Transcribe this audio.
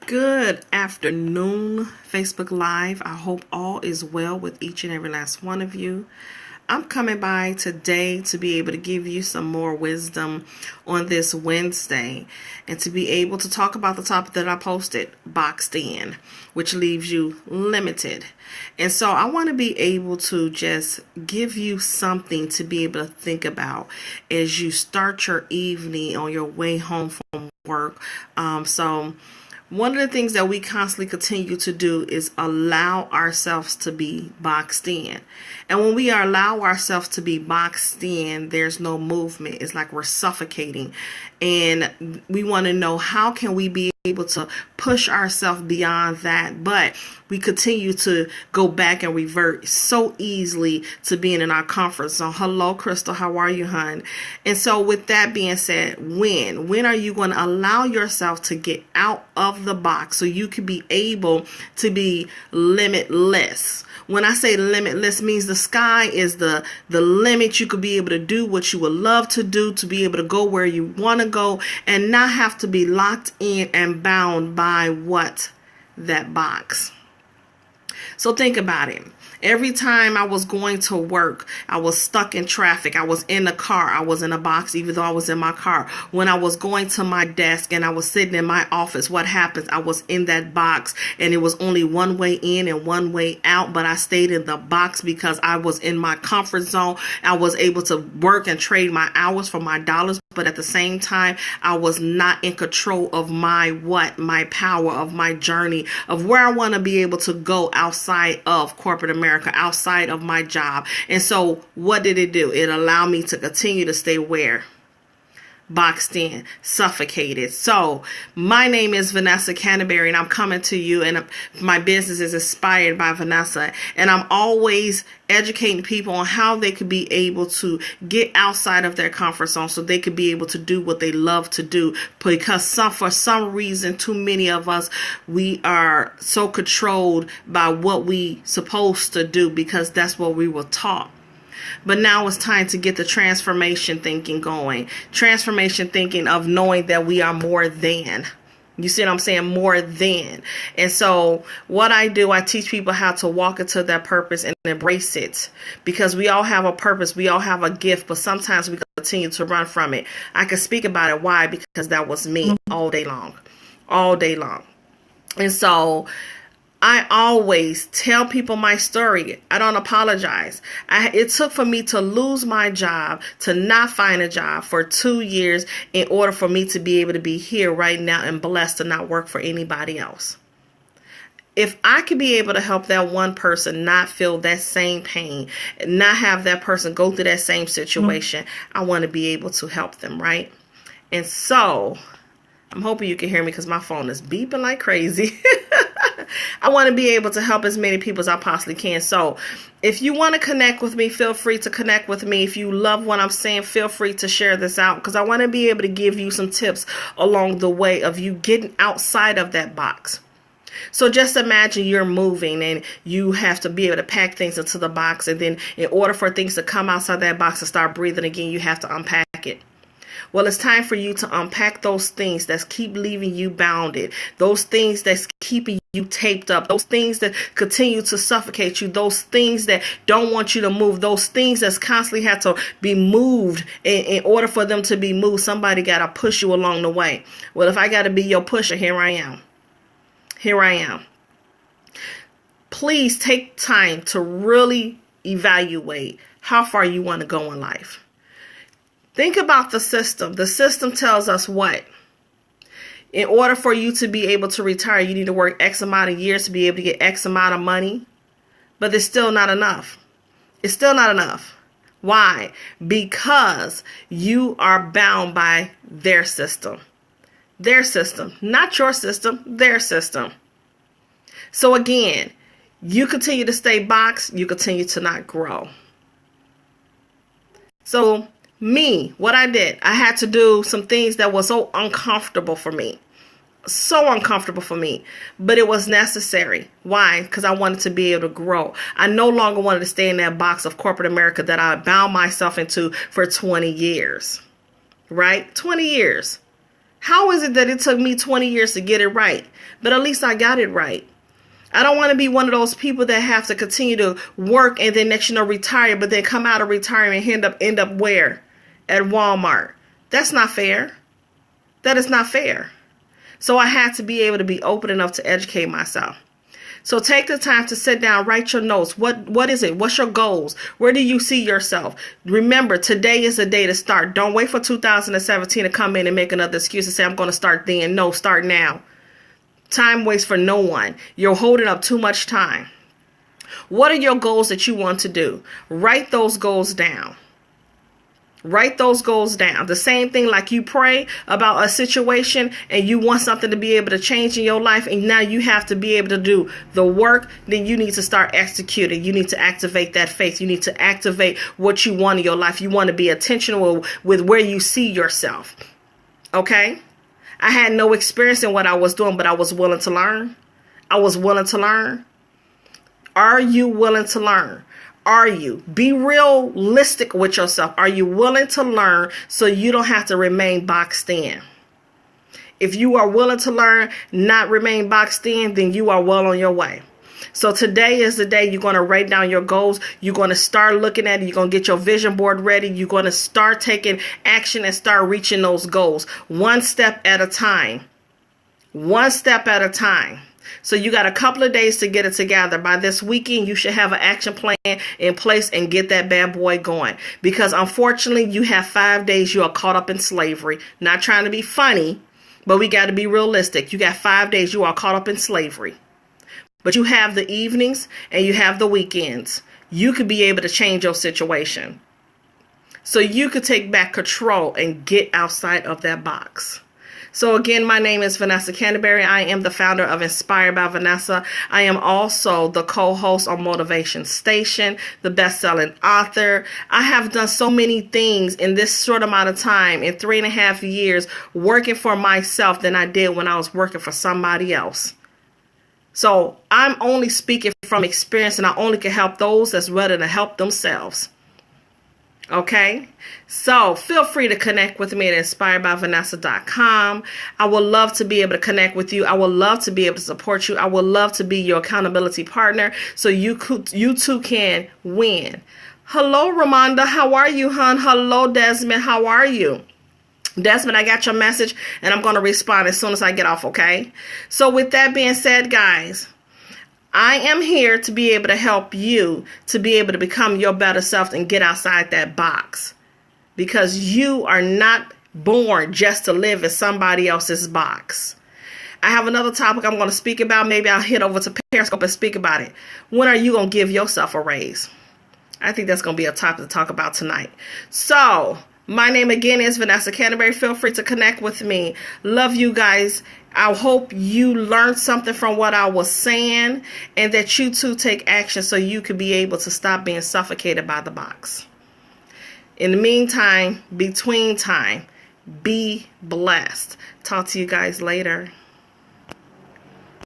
Good afternoon, Facebook Live. I hope all is well with each and every last one of you. I'm coming by today to be able to give you some more wisdom on this Wednesday and to be able to talk about the topic that I posted, boxed in, which leaves you limited. And so I want to be able to just give you something to be able to think about as you start your evening on your way home from work. One of the things that we constantly continue to do is allow ourselves to be boxed in. And when we allow ourselves to be boxed in, there's no movement. It's like we're suffocating. And we want to know, how can we be able to push ourselves beyond that? But we continue to go back and revert so easily to being in our comfort zone. Hello, Crystal. How are you, hon? And so with that being said, when are you going to allow yourself to get out of the box so you can be able to be limitless? When I say limitless, means the sky is the limit. You could be able to do what you would love to do, to be able to go where you want to go and not have to be locked in and bound by what? That box. So think about it. Every time I was going to work, I was stuck in traffic. I was in the car. I was in a box, even though I was in my car. When I was going to my desk and I was sitting in my office, what happens? I was in that box and it was only one way in and one way out, but I stayed in the box because I was in my comfort zone. I was able to work and trade my hours for my dollars, but at the same time, I was not in control of my power, of my journey, of where I want to be able to go outside of corporate America, outside of my job. And so what did it do? It allowed me to continue to stay where? Boxed in, suffocated. So my name is Vanessa Canteberry and I'm coming to you, and my business is Inspired by Vanessa, and I'm always educating people on how they could be able to get outside of their comfort zone so they could be able to do what they love to do, because for some reason, too many of us, we are so controlled by what we supposed to do because that's what we were taught. But now it's time to get the transformation thinking going. Transformation thinking of knowing that we are more than. You see what I'm saying? More than. And so what I do, I teach people how to walk into their purpose and embrace it. Because we all have a purpose. We all have a gift. But sometimes we continue to run from it. I can speak about it. Why? Because that was me all day long. All day long. And so I always tell people my story. I don't apologize. It took for me to lose my job, to not find a job for 2 years in order for me to be able to be here right now and blessed to not work for anybody else. If I could be able to help that one person not feel that same pain, not have that person go through that same situation, I want to be able to help them, right? And so I'm hoping you can hear me because my phone is beeping like crazy. I want to be able to help as many people as I possibly can. So if you want to connect with me, feel free to connect with me. If you love what I'm saying, feel free to share this out, because I want to be able to give you some tips along the way of you getting outside of that box. So just imagine you're moving and you have to be able to pack things into the box. And then in order for things to come outside that box and start breathing again, you have to unpack it. Well, it's time for you to unpack those things that keep leaving you bounded, those things that's keeping you taped up, those things that continue to suffocate you, those things that don't want you to move, those things that's constantly have to be moved. In order for them to be moved, somebody got to push you along the way. Well, if I got to be your pusher, here I am. Here I am. Please take time to really evaluate how far you want to go in life. Think about the system. The system tells us what? In order for you to be able to retire, you need to work X amount of years to be able to get X amount of money. But it's still not enough. It's still not enough. Why? Because you are bound by their system. Their system. Not your system. Their system. So again, you continue to stay boxed. You continue to not grow. So me, what I did, I had to do some things that were so uncomfortable for me. So uncomfortable for me, but it was necessary. Why? Because I wanted to be able to grow. I no longer wanted to stay in that box of corporate America that I bound myself into for 20 years, right? 20 years. How is it that it took me 20 years to get it right? But at least I got it right. I don't want to be one of those people that have to continue to work and then next retire, but then come out of retirement and end up where? At Walmart. That's not fair. That is not fair. So I had to be able to be open enough to educate myself. So take the time to sit down, write your notes. What is it? What's your goals? Where do you see yourself? Remember, today is the day to start. Don't wait for 2017 to come in and make another excuse and say, I'm going to start then. No, start now. Time waits for no one. You're holding up too much time. What are your goals that you want to do? Write those goals down. Write those goals down. The same thing like you pray about a situation and you want something to be able to change in your life, and now you have to be able to do the work. Then you need to start executing. You need to activate that faith. You need to activate what you want in your life. You want to be intentional with where you see yourself. Okay? I had no experience in what I was doing, but I was willing to learn. I was willing to learn. Are you willing to learn? Are you? Be realistic with yourself. Are you willing to learn so you don't have to remain boxed in? If you are willing to learn, not remain boxed in, then you are well on your way. So today is the day you're going to write down your goals. You're going to start looking at it. You're going to get your vision board ready. You're going to start taking action and start reaching those goals one step at a time. One step at a time. So you got a couple of days to get it together. By this weekend, you should have an action plan in place and get that bad boy going. Because unfortunately, you have 5 days you are caught up in slavery. Not trying to be funny, but we got to be realistic. You got 5 days you are caught up in slavery. But you have the evenings and you have the weekends. You could be able to change your situation. So you could take back control and get outside of that box. So again, my name is Vanessa Canteberry. I am the founder of Inspired by Vanessa. I am also the co-host on Motivation Station, the best-selling author. I have done so many things in this short amount of time, in 3.5 years, working for myself than I did when I was working for somebody else. So I'm only speaking from experience, and I only can help those that's ready to help themselves. Okay, so feel free to connect with me at InspiredByVanessa.com. I would love to be able to connect with you. I would love to be able to support you. I would love to be your accountability partner so you too can win. Hello, Ramonda. How are you, hon? Hello, Desmond. How are you? Desmond, I got your message and I'm going to respond as soon as I get off, okay? So with that being said, guys, I am here to be able to help you to be able to become your better self and get outside that box, because you are not born just to live in somebody else's box. I have another topic I'm going to speak about. Maybe I'll hit over to Periscope and speak about it. When are you going to give yourself a raise? I think that's going to be a topic to talk about tonight. So my name again is Vanessa Canteberry. Feel free to connect with me. Love you guys. I hope you learned something from what I was saying, and that you too take action so you could be able to stop being suffocated by the box. In the meantime, between time, be blessed. Talk to you guys later.